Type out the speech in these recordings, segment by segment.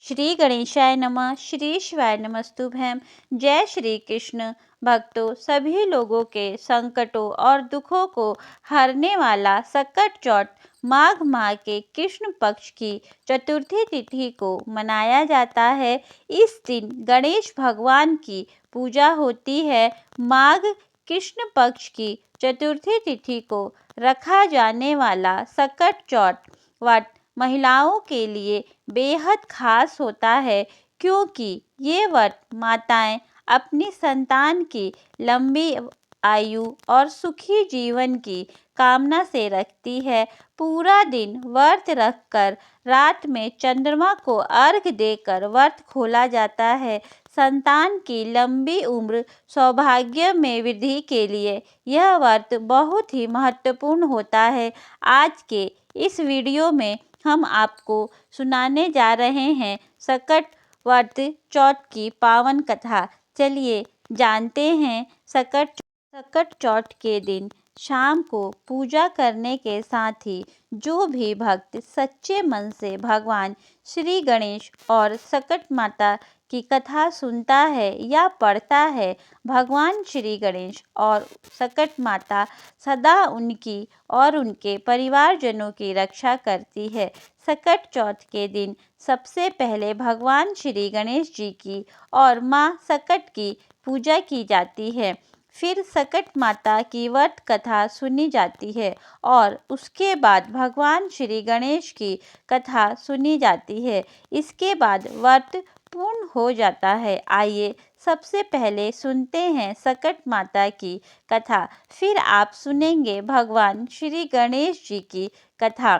श्री गणेशाय नमः। श्री शिवाय नमस्तुभ्यं। जय श्री कृष्ण। भक्तों, सभी लोगों के संकटों और दुखों को हरने वाला सकट चौथ माघ माह के कृष्ण पक्ष की चतुर्थी तिथि को मनाया जाता है। इस दिन गणेश भगवान की पूजा होती है। माघ कृष्ण पक्ष की चतुर्थी तिथि को रखा जाने वाला सकट चौथ व्रत महिलाओं के लिए बेहद खास होता है, क्योंकि ये व्रत माताएं अपनी संतान की लंबी आयु और सुखी जीवन की कामना से रखती है। पूरा दिन व्रत रखकर रात में चंद्रमा को अर्घ देकर व्रत खोला जाता है। संतान की लंबी उम्र सौभाग्य में वृद्धि के लिए यह व्रत बहुत ही महत्वपूर्ण होता है। आज के इस वीडियो में हम आपको सुनाने जा रहे हैं सकट व्रत चौथ की पावन कथा। चलिए जानते हैं। सकट चौथ के दिन शाम को पूजा करने के साथ ही जो भी भक्त सच्चे मन से भगवान श्री गणेश और सकट माता की कथा सुनता है या पढ़ता है, भगवान श्री गणेश और सकट माता सदा उनकी और उनके परिवारजनों की रक्षा करती है। सकट चौथ के दिन सबसे पहले भगवान श्री गणेश जी की और माँ सकट की पूजा की जाती है। फिर सकट माता की व्रत कथा सुनी जाती है और उसके बाद भगवान श्री गणेश की कथा सुनी जाती है। इसके बाद व्रत पूर्ण हो जाता है। आइए सबसे पहले सुनते हैं सकट माता की कथा, फिर आप सुनेंगे भगवान श्री गणेश जी की कथा।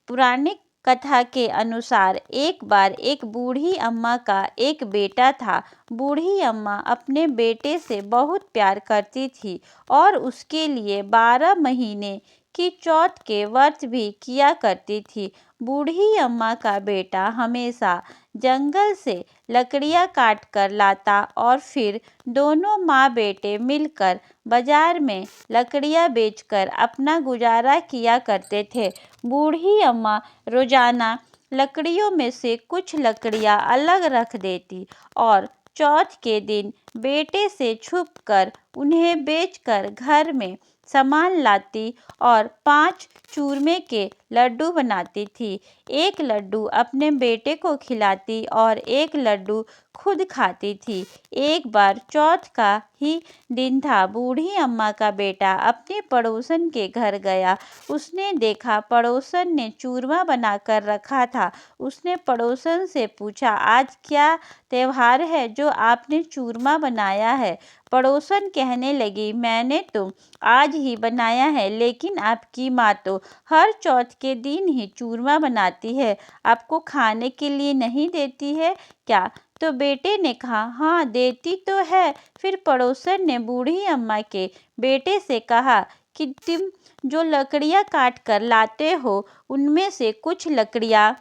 पौराणिक कथा के अनुसार एक बार एक बूढ़ी अम्मा का एक बेटा था। बूढ़ी अम्मा अपने बेटे से बहुत प्यार करती थी और उसके लिए 12 महीने की चौथ के व्रत भी किया करती थी। बूढ़ी अम्मा का बेटा हमेशा जंगल से लकड़ियाँ काट कर लाता और फिर दोनों माँ बेटे मिलकर बाजार में लकड़ियाँ बेचकर अपना गुजारा किया करते थे। बूढ़ी अम्मा रोजाना लकड़ियों में से कुछ लकड़ियाँ अलग रख देती और चौथ के दिन बेटे से छुपकर उन्हें बेचकर घर में सामान लाती और 5 चूरमे के लड्डू बनाती थी। एक लड्डू अपने बेटे को खिलाती और एक लड्डू खुद खाती थी। एक बार चौथ का ही दिन था। बूढ़ी अम्मा का बेटा अपने पड़ोसन के घर गया। उसने देखा पड़ोसन ने चूरमा बनाकर रखा था। उसने पड़ोसन से पूछा, आज क्या त्योहार है जो आपने चूरमा बनाया है? पड़ोसन कहने लगी, मैंने तो आज ही बनाया है, लेकिन आपकी माँ तो हर चौथ के दिन ही चूरमा बनाती है, आपको खाने के लिए नहीं देती है क्या? तो बेटे ने कहा, हाँ देती तो है। फिर पड़ोसन ने बूढ़ी अम्मा के बेटे से कहा कि तुम जो लकड़ियाँ काट कर लाते हो उनमें से कुछ लकड़ियाँ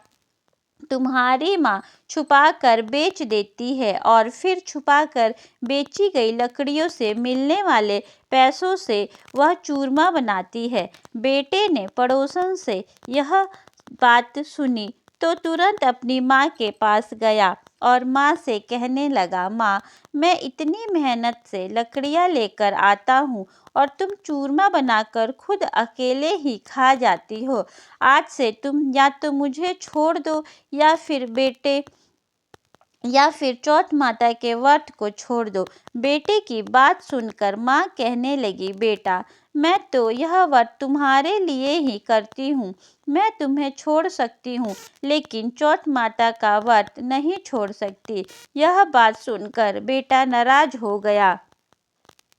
तुम्हारी माँ छुपा कर बेच देती है और फिर छुपा कर बेची गई लकड़ियों से मिलने वाले पैसों से वह चूरमा बनाती है। बेटे ने पड़ोसन से यह बात सुनी तो तुरंत अपनी माँ के पास गया और माँ से कहने लगा, माँ मैं इतनी मेहनत से लकड़ियाँ लेकर आता हूँ और तुम चूरमा बनाकर खुद अकेले ही खा जाती हो। आज से तुम या तो मुझे छोड़ दो या फिर चौथ माता के व्रत को छोड़ दो। बेटे की बात सुनकर माँ कहने लगी, बेटा मैं तो यह व्रत तुम्हारे लिए ही करती हूँ, मैं तुम्हें छोड़ सकती हूँ लेकिन चौथ माता का व्रत नहीं छोड़ सकती। यह बात सुनकर बेटा नाराज हो गया।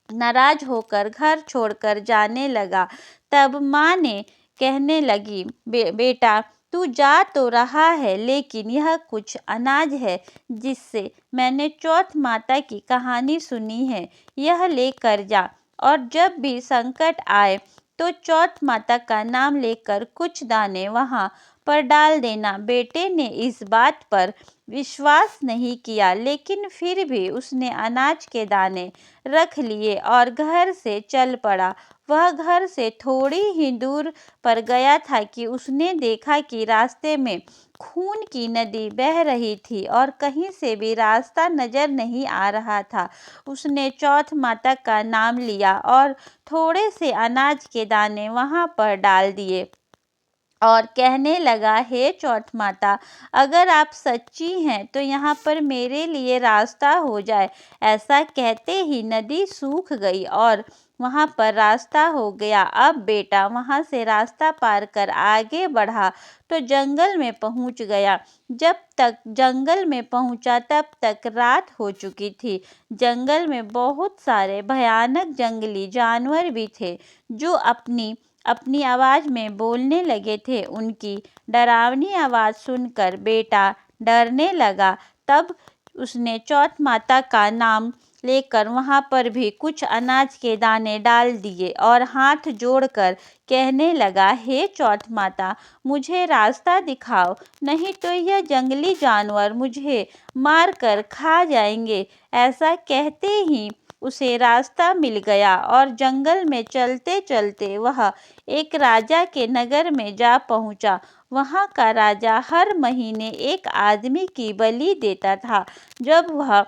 नाराज होकर घर छोड़कर जाने लगा। तब माँ ने कहने लगी, बेटा तू जा तो रहा है, लेकिन यह कुछ अनाज है जिससे मैंने चौथ माता की कहानी सुनी है, यह लेकर जा और जब भी संकट आए तो चौथ माता का नाम लेकर कुछ दाने वहाँ पर डाल देना। बेटे ने इस बात पर विश्वास नहीं किया, लेकिन फिर भी उसने अनाज के दाने रख लिए और घर से चल पड़ा। वह घर से थोड़ी ही दूर पर गया था कि उसने देखा कि रास्ते में खून की नदी बह रही थी और कहीं से भी रास्ता नजर नहीं आ रहा था। उसने चौथ माता का नाम लिया और थोड़े से अनाज के दाने वहां पर डाल दिए और कहने लगा, हे चौथ माता, अगर आप सच्ची हैं तो यहाँ पर मेरे लिए रास्ता हो जाए। ऐसा कहते ही नदी सूख गई और वहाँ पर रास्ता हो गया। अब बेटा वहाँ से रास्ता पार कर आगे बढ़ा तो जंगल में पहुँच गया। जब तक जंगल में पहुँचा तब तक रात हो चुकी थी। जंगल में बहुत सारे भयानक जंगली जानवर भी थे जो अपनी अपनी आवाज में बोलने लगे थे। उनकी डरावनी आवाज सुनकर बेटा डरने लगा। तब उसने चौथ माता का नाम लेकर वहां पर भी कुछ अनाज के दाने डाल दिए और हाथ जोड़कर कहने लगा, हे चौथ माता, मुझे रास्ता दिखाओ, नहीं तो यह जंगली जानवर मुझे मार कर खा जाएंगे। ऐसा कहते ही उसे रास्ता मिल गया और जंगल में चलते चलते वह एक राजा के नगर में जा पहुंचा। वहां का राजा हर महीने एक आदमी की बलि देता था। जब वह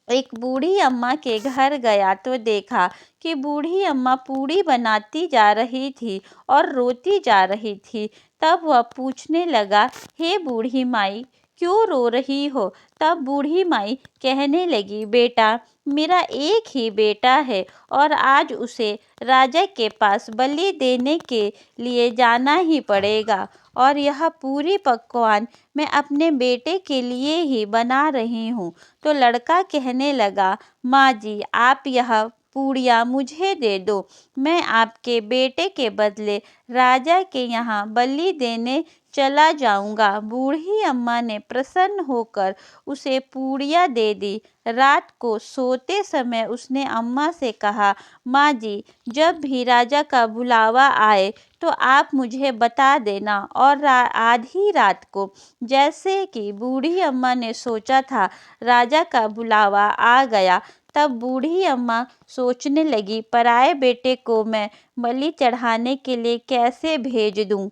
एक बूढ़ी अम्मा के घर गया तो देखा कि बूढ़ी अम्मा पूड़ी बनाती जा रही थी और रोती जा रही थी। तब वह पूछने लगा, हे बूढ़ी माई, क्यों रो रही हो? तब बूढ़ी माई कहने लगी, बेटा, मेरा एक ही बेटा है और आज उसे राजा के पास बलि देने के लिए जाना ही पड़ेगा और यह पूरी पकवान मैं अपने बेटे के लिए ही बना रही हूँ। तो लड़का कहने लगा, माँ जी, आप यह पूड़ियाँ मुझे दे दो, मैं आपके बेटे के बदले राजा के यहाँ बलि देने चला जाऊंगा। बूढ़ी अम्मा ने प्रसन्न होकर उसे पूड़ियाँ दे दी। रात को सोते समय उसने अम्मा से कहा, माँ जी, जब भी राजा का बुलावा आए तो आप मुझे बता देना। और आधी रात को, जैसे कि बूढ़ी अम्मा ने सोचा था, राजा का बुलावा आ गया। तब बूढ़ी अम्मा सोचने लगी, पराए बेटे को मैं बलि चढ़ाने के लिए कैसे भेज दूं।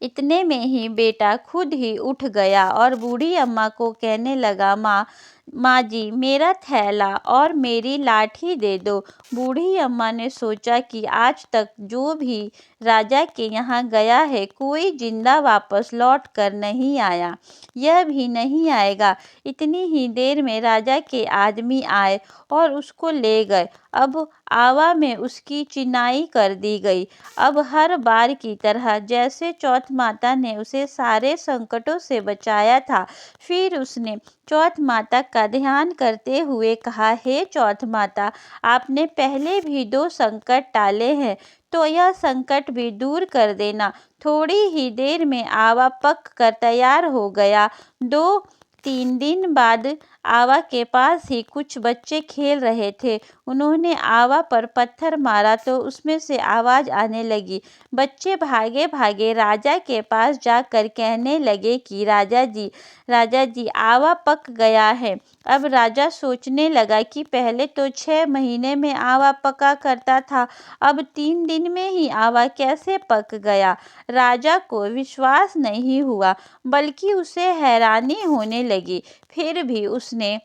इतने में ही बेटा खुद ही उठ गया और बूढ़ी अम्मा को कहने लगा, माँ जी, मेरा थैला और मेरी लाठी दे दो। बूढ़ी अम्मा ने सोचा कि आज तक जो भी राजा के यहाँ गया है कोई जिंदा वापस लौट कर नहीं आया, यह भी नहीं आएगा। इतनी ही देर में राजा के आदमी आए और उसको ले गए। अब आवा में उसकी चिनाई कर दी गई। अब हर बार की तरह जैसे चौथ माता ने उसे सारे संकटों से बचाया था, फिर उसने चौथ माता का ध्यान करते हुए कहा, हे चौथ माता, आपने पहले भी 2 संकट टाले हैं, तो यह संकट भी दूर कर देना। थोड़ी ही देर में आवा पक कर तैयार हो गया। 2-3 दिन बाद आवा के पास ही कुछ बच्चे खेल रहे थे। उन्होंने आवा पर पत्थर मारा तो उसमें से आवाज आने लगी। बच्चे भागे भागे राजा के पास जाकर कहने लगे कि राजा जी, आवा पक गया है। अब राजा सोचने लगा कि पहले तो 6 महीने में आवा पका करता था, अब 3 दिन में ही आवा कैसे पक गया। राजा को विश्वास नहीं हुआ, बल्कि उसे हैरानी होने लगी। फिर भी उसने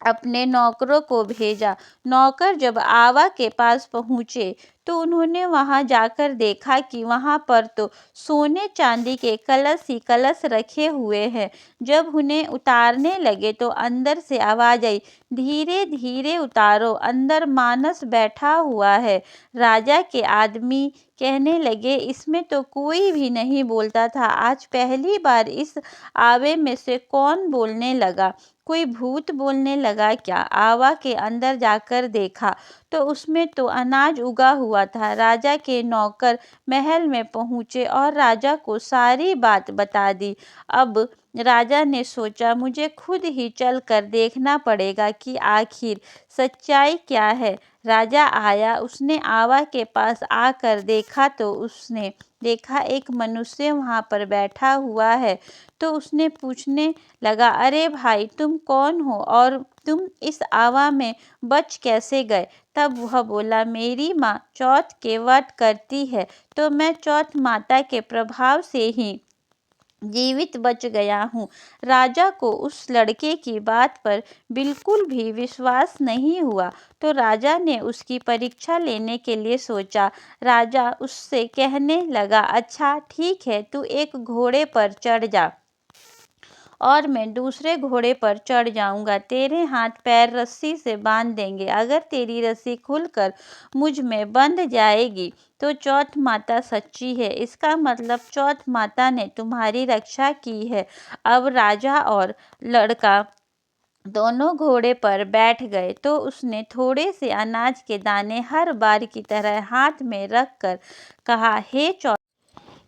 अपने नौकरों को भेजा। नौकर जब आवा के पास पहुँचे तो उन्होंने वहां जाकर देखा कि वहां पर तो सोने चांदी के कलश ही कलश रखे हुए हैं। जब उन्हें उतारने लगे तो अंदर से आवाज आई, धीरे धीरे उतारो, अंदर मानस बैठा हुआ है। राजा के आदमी कहने लगे, इसमें तो कोई भी नहीं बोलता था, आज पहली बार इस आवे में से कौन बोलने लगा? कोई भूत बोलने लगा क्या? आवा के अंदर जाकर देखा तो उसमें तो अनाज उगा हुआ था। राजा के नौकर महल में पहुंचे और राजा को सारी बात बता दी। अब राजा ने सोचा, मुझे खुद ही चलकर देखना पड़ेगा कि आखिर सच्चाई क्या है। राजा आया, उसने आवा के पास आकर देखा तो उसने देखा एक मनुष्य वहाँ पर बैठा हुआ है। तो उसने पूछने लगा, अरे भाई तुम कौन हो और तुम इस आवा में बच कैसे गए? तब वह बोला, मेरी माँ चौथ के व्रत करती है तो मैं चौथ माता के प्रभाव से ही जीवित बच गया हूँ। राजा को उस लड़के की बात पर बिल्कुल भी विश्वास नहीं हुआ, तो राजा ने उसकी परीक्षा लेने के लिए सोचा। राजा उससे कहने लगा, अच्छा ठीक है, तू एक घोड़े पर चढ़ जा और मैं दूसरे घोड़े पर चढ़ जाऊंगा। तेरे हाथ पैर रस्सी से बांध देंगे। अगर तेरी रस्सी खुलकर मुझ में बंध जाएगी तो चौथ माता सच्ची है, इसका मतलब चौथ माता ने तुम्हारी रक्षा की है। अब राजा और लड़का दोनों घोड़े पर बैठ गए तो उसने थोड़े से अनाज के दाने हर बार की तरह हाथ में रख कर कहा,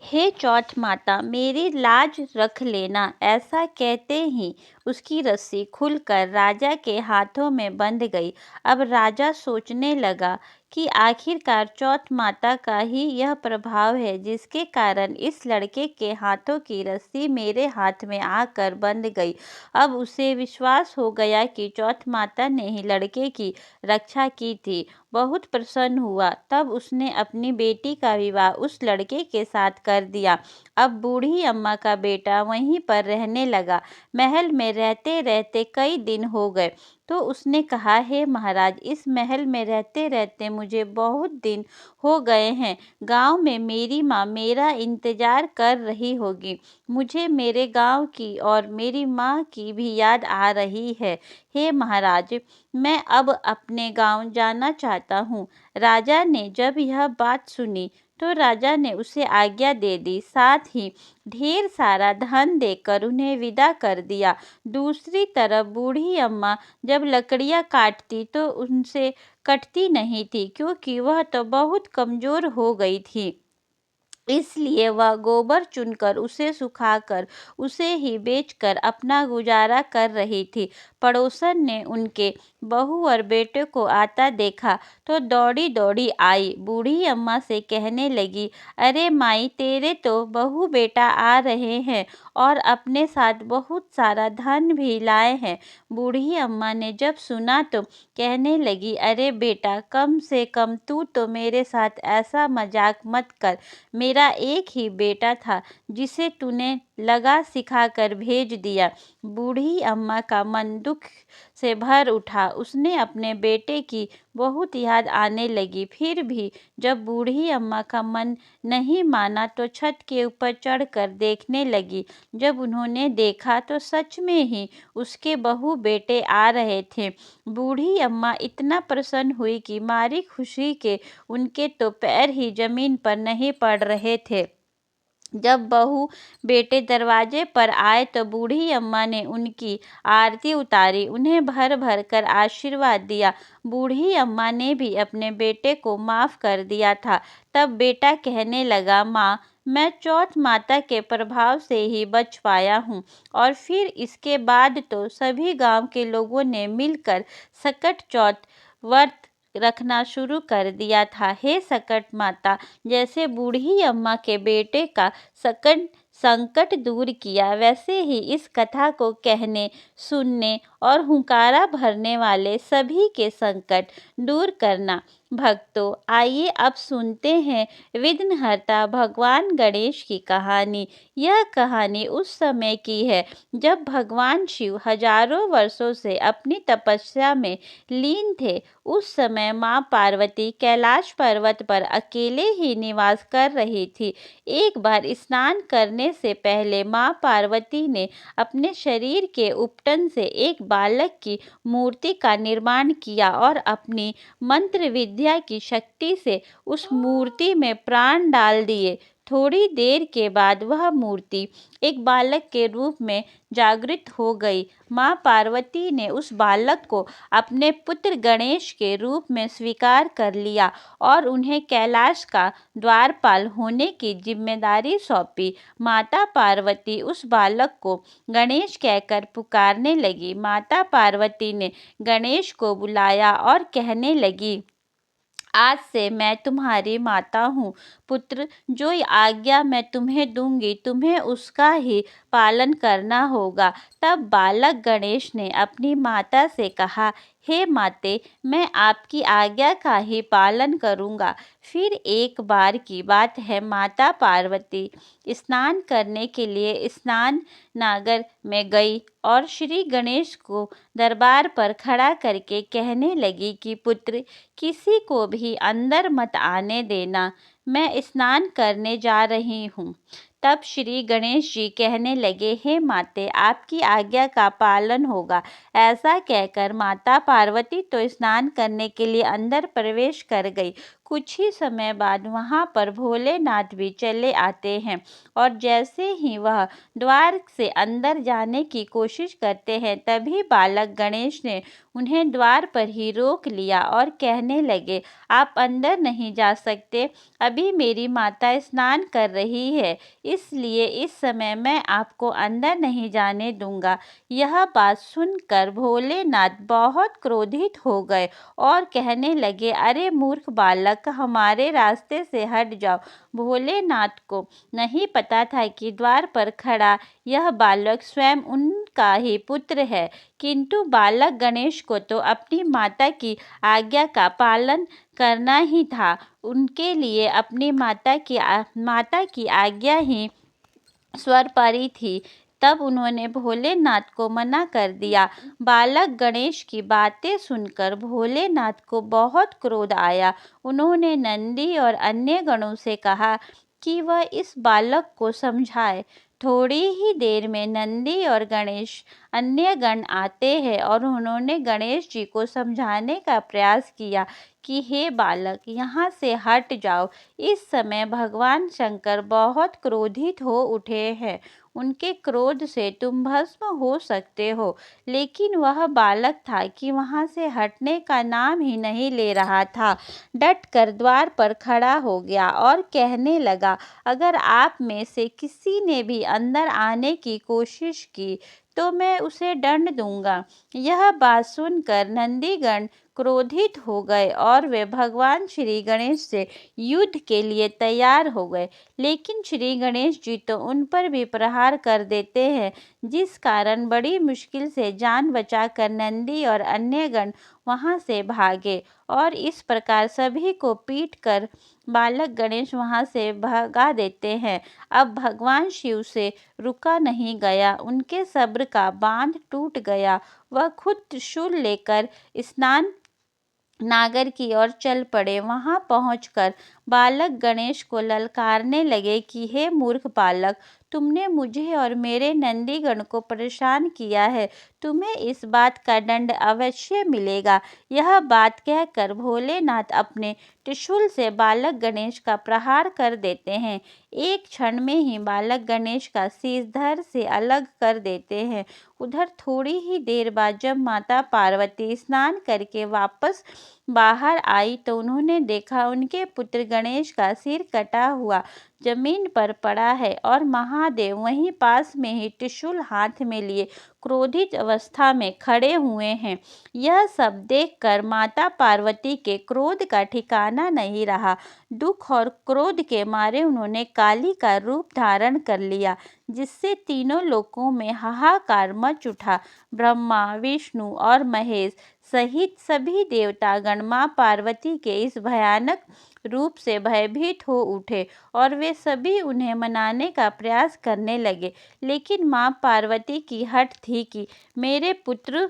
हे चौथ माता, मेरी लाज रख लेना। ऐसा कहते ही उसकी रस्सी खुलकर राजा के हाथों में बंध गई। अब राजा सोचने लगा कि आखिरकार चौथ माता का ही यह प्रभाव है जिसके कारण इस लड़के के हाथों की रस्सी मेरे हाथ में आकर बंध गई। अब उसे विश्वास हो गया कि चौथ माता ने ही लड़के की रक्षा की थी। बहुत प्रसन्न हुआ। तब उसने अपनी बेटी का विवाह उस लड़के के साथ कर दिया। अब बूढ़ी अम्मा का बेटा वहीं पर रहने लगा। महल में रहते रहते कई दिन हो गए तो उसने कहा, हे महाराज, इस महल में रहते रहते मुझे बहुत दिन हो गए हैं। गांव में मेरी माँ मेरा इंतजार कर रही होगी। मुझे मेरे गांव की और मेरी माँ की भी याद आ रही है। हे महाराज, मैं अब अपने गांव जाना चाहता हूँ। राजा ने जब यह बात सुनी तो राजा ने उसे आज्ञा दे दी, साथ ही ढेर सारा धन देकर उन्हें विदा कर दिया। दूसरी तरफ बूढ़ी अम्मा जब लकड़ियाँ काटती तो उनसे कटती नहीं थी, क्योंकि वह तो बहुत कमजोर हो गई थी। इसलिए वह गोबर चुनकर उसे सुखाकर उसे ही बेचकर अपना गुजारा कर रही थी। पड़ोसन ने उनके बहू और बेटे को आता देखा तो दौड़ी दौड़ी आई, बूढ़ी अम्मा से कहने लगी, अरे माई, तेरे तो बहू बेटा आ रहे हैं और अपने साथ बहुत सारा धन भी लाए हैं। बूढ़ी अम्मा ने जब सुना तो कहने लगी, अरे बेटा, कम से कम तू तो मेरे साथ ऐसा मजाक मत कर। मेरा एक ही बेटा था जिसे तूने लगा सिखा कर भेज दिया। बूढ़ी अम्मा का मन दुख से भर उठा। उसने अपने बेटे की बहुत याद आने लगी। फिर भी जब बूढ़ी अम्मा का मन नहीं माना तो छत के ऊपर चढ़कर देखने लगी। जब उन्होंने देखा तो सच में ही उसके बहू बेटे आ रहे थे। बूढ़ी अम्मा इतना प्रसन्न हुई कि मारी खुशी के उनके तो पैर ही जमीन पर नहीं पड़ रहे थे। जब बहू बेटे दरवाजे पर आए तो बूढ़ी अम्मा ने उनकी आरती उतारी, उन्हें भर भर कर आशीर्वाद दिया। बूढ़ी अम्मा ने भी अपने बेटे को माफ कर दिया था। तब बेटा कहने लगा, माँ, मैं चौथ माता के प्रभाव से ही बच पाया हूँ। और फिर इसके बाद तो सभी गांव के लोगों ने मिलकर सकट चौथ व्रत रखना शुरू कर दिया था। हे सकट माता, जैसे बूढ़ी अम्मा के बेटे का संकट दूर किया, वैसे ही इस कथा को कहने, सुनने और हुंकारा भरने वाले सभी के संकट दूर करना। भक्तों, आइए अब सुनते हैं विघ्नहर्ता भगवान गणेश की कहानी। यह कहानी उस समय की है जब भगवान शिव हजारों वर्षों से अपनी तपस्या में लीन थे। उस समय माँ पार्वती कैलाश पर्वत पर अकेले ही निवास कर रही थी। एक बार स्नान करने से पहले माँ पार्वती ने अपने शरीर के उपटन से एक बालक की मूर्ति का निर्माण किया और अपनी मंत्र विद्या की शक्ति से उस मूर्ति में प्राण डाल दिए। थोड़ी देर के बाद वह मूर्ति एक बालक के रूप में जागृत हो गई। माँ पार्वती ने उस बालक को अपने पुत्र गणेश के रूप में स्वीकार कर लिया और उन्हें कैलाश का द्वारपाल होने की जिम्मेदारी सौंपी। माता पार्वती उस बालक को गणेश कहकर पुकारने लगी। माता पार्वती ने गणेश को बुलाया और कहने लगी, आज से मैं तुम्हारी माता हूँ। पुत्र, जो आज्ञा मैं तुम्हें दूंगी तुम्हें उसका ही पालन करना होगा। तब बालक गणेश ने अपनी माता से कहा, हे माते, मैं आपकी आज्ञा का ही पालन करूँगा। फिर एक बार की बात है, माता पार्वती स्नान करने के लिए स्नान नागर में गई और श्री गणेश को दरबार पर खड़ा करके कहने लगी कि पुत्र, किसी को भी अंदर मत आने देना, मैं स्नान करने जा रही हूँ। तब श्री गणेश जी कहने लगे, हे माते, आपकी आज्ञा का पालन होगा। ऐसा कहकर माता पार्वती तो स्नान करने के लिए अंदर प्रवेश कर गई। कुछ ही समय बाद वहाँ पर भोलेनाथ भी चले आते हैं और जैसे ही वह द्वार से अंदर जाने की कोशिश करते हैं, तभी बालक गणेश ने उन्हें द्वार पर ही रोक लिया और कहने लगे, आप अंदर नहीं जा सकते, अभी मेरी माता स्नान कर रही है, इसलिए इस समय मैं आपको अंदर नहीं जाने दूंगा। यह बात सुनकर भोलेनाथ बहुत क्रोधित हो गए और कहने लगे, अरे मूर्ख बालक, हमारे रास्ते से हट जाओ। भोलेनाथ को नहीं पता था कि द्वार पर खड़ा यह बालक स्वयं उनका ही पुत्र है, किंतु बालक गणेश को तो अपनी माता की आज्ञा का पालन करना ही था। उनके लिए अपनी माता की आज्ञा ही सर्वोपरि थी। तब उन्होंने भोलेनाथ को मना कर दिया। बालक गणेश की बातें सुनकर भोलेनाथ को बहुत क्रोध आया। उन्होंने नंदी और अन्य गणों से कहा कि वह इस बालक को समझाए। थोड़ी ही देर में नंदी और गणेश अन्य गण आते हैं और उन्होंने गणेश जी को समझाने का प्रयास किया कि हे बालक, यहाँ से हट जाओ। इस समय भगवान शंकर बहुत क्रोधित हो उठे हैं। उनके क्रोध से तुम भस्म हो सकते हो। लेकिन वह बालक था कि वहाँ से हटने का नाम ही नहीं ले रहा था। डट कर द्वार पर खड़ा हो गया और कहने लगा, अगर आप में से किसी ने भी अंदर आने की कोशिश की तो मैं उसे दंड दूंगा। यह बात सुनकर नंदीगण क्रोधित हो गए और वे भगवान श्री गणेश से युद्ध के लिए तैयार हो गए। लेकिन श्री गणेश जी तो उन पर भी प्रहार कर देते हैं, जिस कारण बड़ी मुश्किल से जान बचाकर नंदी और अन्य गण वहां से भागे और इस प्रकार सभी को पीट कर बालक गणेश वहां से भगा देते हैं। अब भगवान शिव से रुका नहीं गया, उनके सब्र का बांध टूट गया। वह खुद त्रिशूल लेकर स्नान नागर की ओर चल पड़े। वहां पहुंचकर बालक गणेश को ललकारने लगे कि हे मूर्ख बालक, तुमने मुझे और मेरे नंदीगण को परेशान किया है, तुम्हें इस बात का दंड अवश्य मिलेगा। यह बात कहकर भोलेनाथ अपने त्रिशूल से बालक गणेश का प्रहार कर देते हैं। एक क्षण में ही बालक गणेश का शीश धड़ से अलग कर देते हैं। उधर थोड़ी ही देर बाद जब माता पार्वती स्नान करके वापस बाहर आई तो उन्होंने देखा उनके पुत्र गणेश का सिर कटा हुआ जमीन पर पड़ा है और महादेव वहीं पास में ही त्रिशूल हाथ में लिए क्रोधित अवस्था में खड़े हुए हैं। यह सब देखकर माता पार्वती के क्रोध का ठिकाना नहीं रहा। दुख और क्रोध के मारे उन्होंने काली का रूप धारण कर लिया, जिससे तीनों लोकों में हाहाकार मच उठा। ब्रह्मा, विष्णु और महेश सहित सभी देवतागण मां पार्वती के इस भयानक रूप से भयभीत हो उठे और वे सभी उन्हें मनाने का प्रयास करने लगे। लेकिन मां पार्वती की हठ थी कि मेरे पुत्र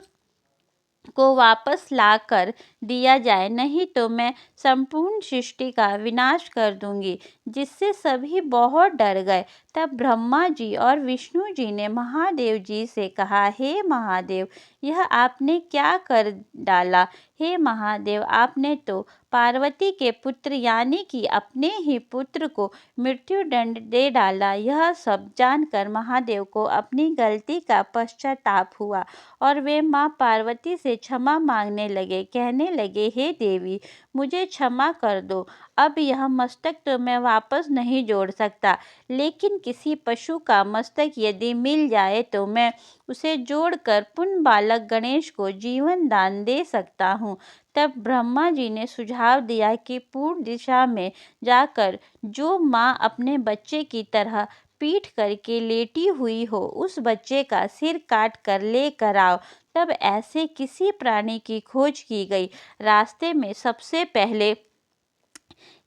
को वापस ला कर दिया जाए, नहीं तो मैं संपूर्ण सृष्टि का विनाश कर दूंगी, जिससे सभी बहुत डर गए। तब ब्रह्मा जी और विष्णु जी ने महादेव जी से कहा, हे महादेव, यह आपने क्या कर डाला। हे महादेव, आपने तो पार्वती के पुत्र यानी कि अपने ही पुत्र को मृत्यु दंड दे डाला। यह सब जानकर महादेव को अपनी गलती का पश्चाताप हुआ और वे मां पार्वती से क्षमा मांगने लगे। कहने लगे, हे देवी, मुझे क्षमा कर दो। अब यह मस्तक तो मैं वापस नहीं जोड़ सकता, लेकिन किसी पशु का मस्तक यदि मिल जाए तो मैं उसे जोड़कर पुनः बालक गणेश को जीवन दान दे सकता हूँ। तब ब्रह्मा जी ने सुझाव दिया कि पूर्व दिशा में जाकर जो माँ अपने बच्चे की तरह पीठ करके लेटी हुई हो, उस बच्चे का सिर काट कर लेकर आओ। तब ऐसे किसी प्राणी की खोज की गई। रास्ते में सबसे पहले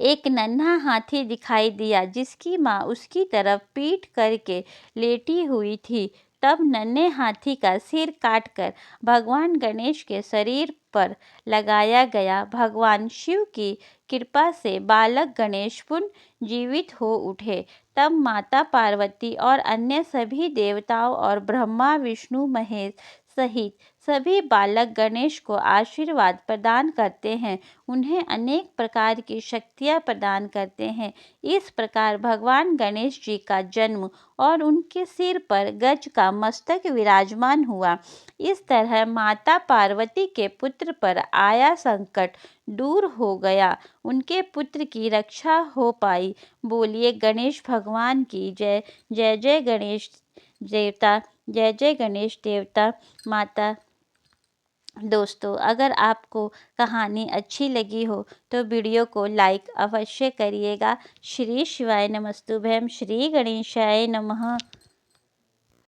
एक नन्हा हाथी दिखाई दिया, जिसकी माँ उसकी तरफ पीठ करके लेटी हुई थी। तब नन्हे हाथी का सिर काटकर भगवान गणेश के शरीर पर लगाया गया। भगवान शिव की कृपा से बालक गणेश पुनः जीवित हो उठे। तब माता पार्वती और अन्य सभी देवताओं और ब्रह्मा विष्णु महेश सहित सभी बालक गणेश को आशीर्वाद प्रदान करते हैं, उन्हें अनेक प्रकार की शक्तियाँ प्रदान करते हैं। इस प्रकार भगवान गणेश जी का जन्म और उनके सिर पर गज का मस्तक विराजमान हुआ। इस तरह माता पार्वती के पुत्र पर आया संकट दूर हो गया, उनके पुत्र की रक्षा हो पाई। बोलिए गणेश भगवान की जय। जय जय गणेश देवता। जय जय गणेश देवता माता। दोस्तों, अगर आपको कहानी अच्छी लगी हो तो वीडियो को लाइक अवश्य करिएगा। श्री शिवाय नमस्तुभ्यम। श्री गणेशाय नमः।